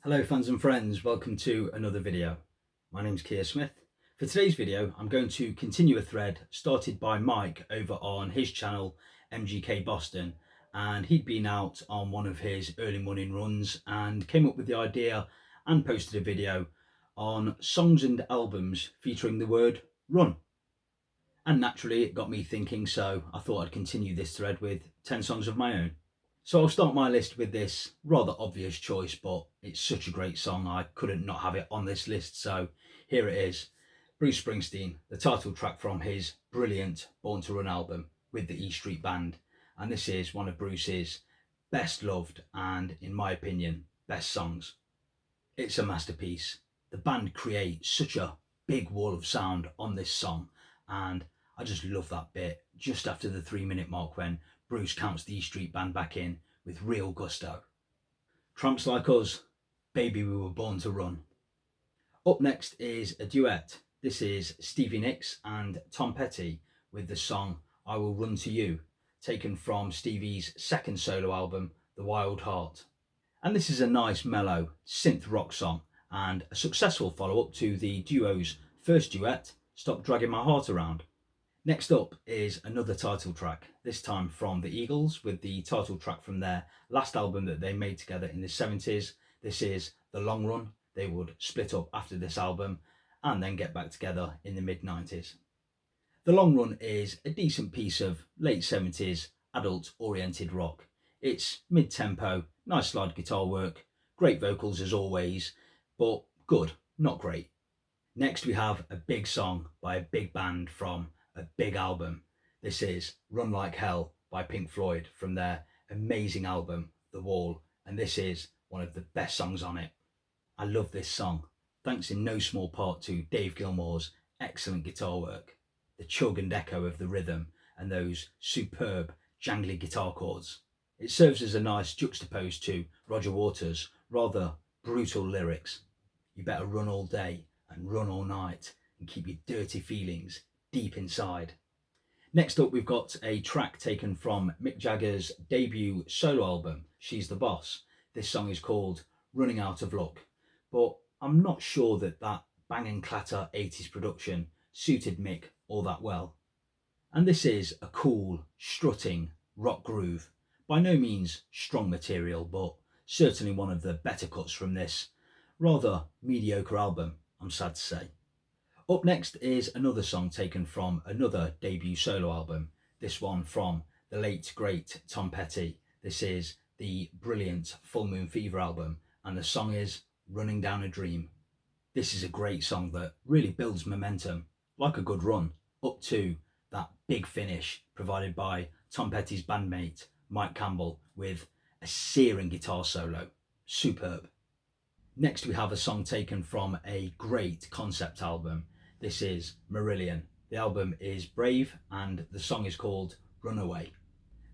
Hello fans and friends, welcome to another video. My name's Keir Smith. For today's video I'm going to continue a thread started by Mike over on his channel MGK Boston, and he'd been out on one of his early morning runs and came up with the idea and posted a video on songs and albums featuring the word run. And naturally it got me thinking, so I thought I'd continue this thread with 10 songs of my own. So I'll start my list with this rather obvious choice, but it's such a great song I couldn't not have it on this list, so here it is. Bruce Springsteen, the title track from his brilliant Born to Run album with the E Street Band, and this is one of Bruce's best loved and, in my opinion, best songs. It's a masterpiece. The band create such a big wall of sound on this song, and I just love that bit just after the 3-minute mark when Bruce counts the E Street Band back in with real gusto. Tramps Like Us, Baby We Were Born to Run. Up next is a duet. This is Stevie Nicks and Tom Petty with the song I Will Run to You, taken from Stevie's second solo album, The Wild Heart. And this is a nice mellow synth rock song and a successful follow-up to the duo's first duet, Stop Dragging My Heart Around. Next up is another title track, this time from the Eagles with the title track from their last album that they made together in the 70s. This is The Long Run. They would split up after this album and then get back together in the mid-90s. The Long Run is a decent piece of late 70s adult-oriented rock. It's mid-tempo, nice slide guitar work, great vocals as always, but good, not great. Next we have a big song by a big band from a big album. This is Run Like Hell by Pink Floyd from their amazing album The Wall, and this is one of the best songs on it. I love this song, thanks in no small part to Dave Gilmour's excellent guitar work, the chug and echo of the rhythm and those superb jangly guitar chords. It serves as a nice juxtapose to Roger Waters' rather brutal lyrics. You better run all day and run all night and keep your dirty feelings deep inside. Next up we've got a track taken from Mick Jagger's debut solo album, She's the Boss. This song is called Running Out of Luck, but I'm not sure that bang and clatter 80s production suited Mick all that well. And this is a cool, strutting rock groove. By no means strong material, but certainly one of the better cuts from this rather mediocre album, I'm sad to say. Up next is another song taken from another debut solo album, this one from the late great Tom Petty. This is the brilliant Full Moon Fever album, and the song is Running Down a Dream. This is a great song that really builds momentum, like a good run, up to that big finish provided by Tom Petty's bandmate Mike Campbell with a searing guitar solo. Superb. Next we have a song taken from a great concept album. This is Marillion. The album is Brave and the song is called Runaway.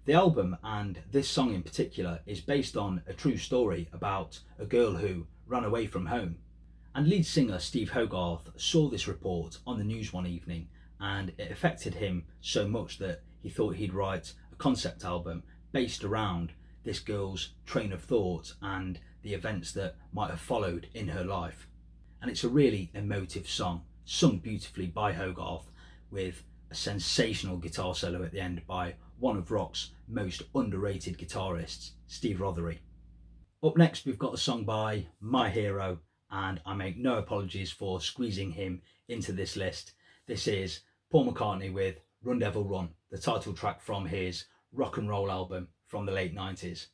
The album, and this song in particular, is based on a true story about a girl who ran away from home. And lead singer Steve Hogarth saw this report on the news one evening, and it affected him so much that he thought he'd write a concept album based around this girl's train of thought and the events that might have followed in her life. And it's a really emotive song, sung beautifully by Hogarth with a sensational guitar solo at the end by one of rock's most underrated guitarists, Steve Rothery. Up next we've got a song by my hero, and I make no apologies for squeezing him into this list. This is Paul McCartney with Run Devil Run, the title track from his rock and roll album from the late 90s.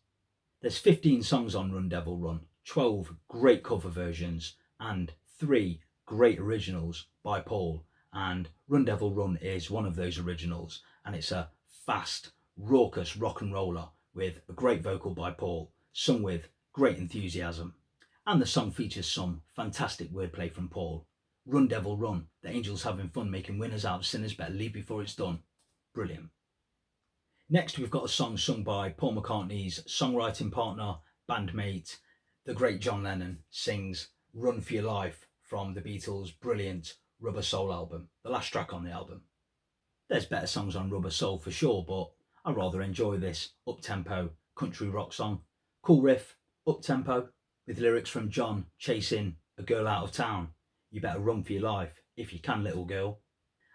There's 15 songs on Run Devil Run, 12 great cover versions and 3 great originals by Paul, and Run Devil Run is one of those originals, and it's a fast, raucous rock and roller with a great vocal by Paul, sung with great enthusiasm. And the song features some fantastic wordplay from Paul. Run Devil Run, the angels having fun making winners out of sinners, better leave before it's done. Brilliant. Next we've got a song sung by Paul McCartney's songwriting partner, bandmate, the great John Lennon, sings Run for Your Life from the Beatles' brilliant Rubber Soul album, the last track on the album. There's better songs on Rubber Soul for sure, but I rather enjoy this up-tempo country rock song. Cool riff, up-tempo, with lyrics from John chasing a girl out of town. You better run for your life if you can, little girl.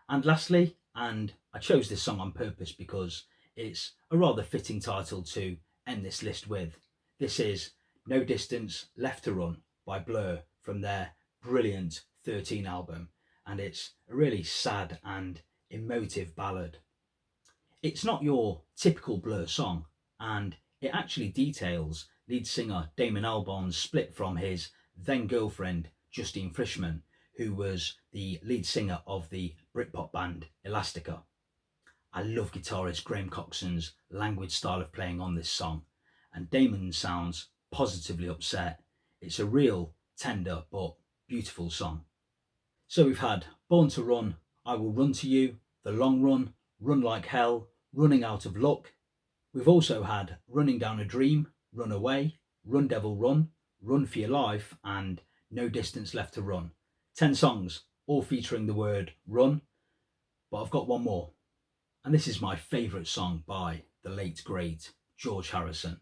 And lastly, and I chose this song on purpose because it's a rather fitting title to end this list with. This is No Distance Left to Run by Blur from their brilliant 13 album, and it's a really sad and emotive ballad. It's not your typical Blur song, and it actually details lead singer Damon Albarn's split from his then girlfriend Justine Frischmann, who was the lead singer of the Britpop band Elastica. I love guitarist Graham Coxon's languid style of playing on this song, and Damon sounds positively upset. It's a real tender but beautiful song. So we've had Born to Run, I Will Run to You, The Long Run, Run Like Hell, Running Out of Luck. We've also had Running Down a Dream, Run Away, Run Devil Run, Run for Your Life, and No Distance Left to Run. 10 songs, all featuring the word run, but I've got one more. And this is my favourite song by the late great George Harrison.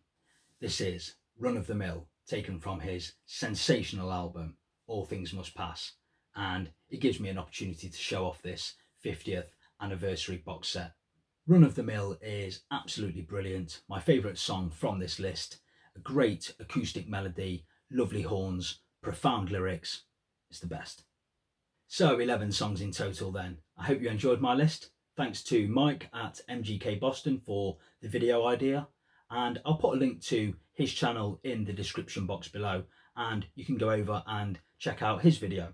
This is Run of the Mill, taken from his sensational album, All Things Must Pass. And it gives me an opportunity to show off this 50th anniversary box set. Run of the Mill is absolutely brilliant. My favourite song from this list. A great acoustic melody, lovely horns, profound lyrics. It's the best. So 11 songs in total then. I hope you enjoyed my list. Thanks to Mike at MGK Boston for the video idea. And I'll put a link to his channel in the description box below, and you can go over and check out his video.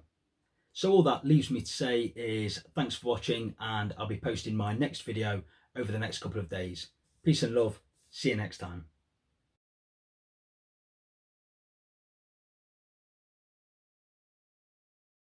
So all that leaves me to say is thanks for watching, and I'll be posting my next video over the next couple of days. Peace and love. See you next time.